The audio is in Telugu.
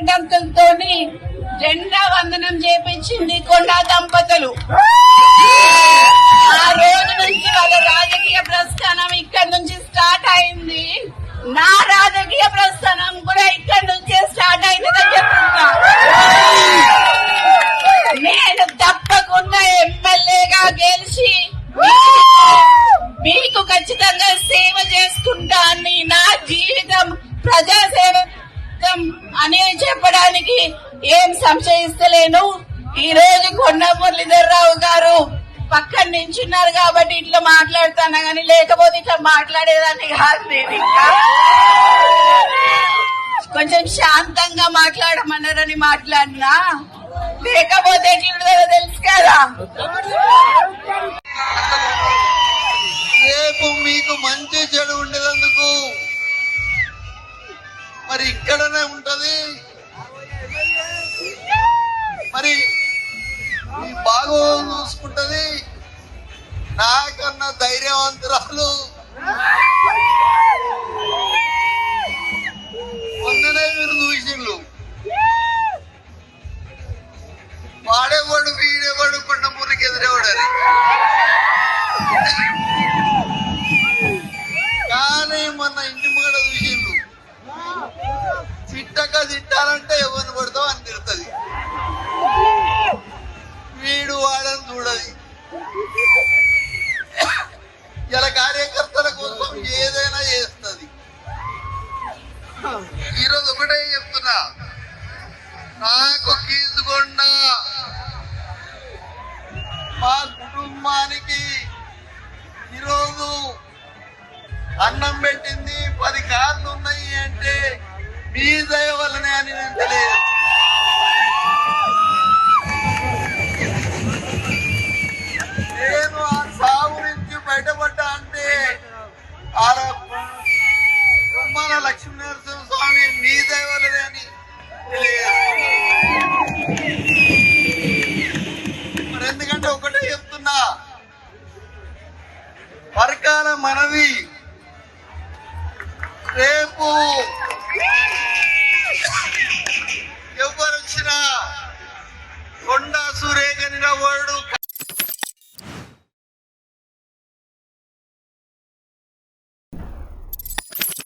దంపతులతో జెండా వందనం చేపించింది కొండా దంపతులు. ఆ రోజు నుంచి వాళ్ళ రాజకీయ ప్రస్థానం ఇక్కడి నుంచి స్టార్ట్ అయింది. నా రాజకీయ ప్రస్థానం కూడా ఇక్కడి నుంచే స్టార్ట్ అయిందని చెప్తున్నా. నేను తప్పకుండా ఎమ్మెల్యేగా గెలిచి మీకు ఖచ్చితంగా సేవ చేసుకుంటా అని, నా జీవితం ప్రజాసేవ అని చెప్పడానికి ఏం సంశయిస్తలేను. ఈ రోజు కొండా మురళీధరరావు గారు పక్కన నించున్నారు కాబట్టి ఇట్లా మాట్లాడుతున్నా గానీ లేకపోతే ఇట్లా మాట్లాడేదాన్ని కాదు. నేను ఇంకా కొంచెం శాంతంగా మాట్లాడమన్నారని మాట్లాడినా, లేకపోతే ఎట్లుంటుందో తెలుసు కదా. రేపు మీకు మంచి చెడు ఉండేందుకు మరి ఇక్కడనే ఉంటది. మరి బాగా చూసుకుంటది. నాకన్నా ధైర్యవంతురాలు మొన్ననే మీరు చూసిండ్రు. వాడేవాడు వీడేవాడు కొండ మురికి ఎదురేవాడని, కానీ మొన్న ఇంటి ముంగడ చూసిండ్రు. చిట్టక తిట్టాలంటే ఎవరిని పడతావు అని తిడుతుంది. వీడు వాడని చూడది. ఇలా కార్యకర్తల కోసం ఏదైనా చేస్తుంది. ఈరోజు ఒకటే చెప్తున్నా, నాకు గీసుకొండ మా కుటుంబానికి ఈరోజు అన్నం పెట్టింది 10 కార్లు ఉన్నాయి అంటే మీ దయ వల్లనే అని నేను తెలియదు. నేను ఆ సాగు నుంచి బయటపడ్డా అంటే మన లక్ష్మీనరసింహ స్వామి మీ దయ వల్లనే అని తెలియదు. మరి ఎందుకంటే ఒకటే చెప్తున్నా, వర్గాల మనవి రేపు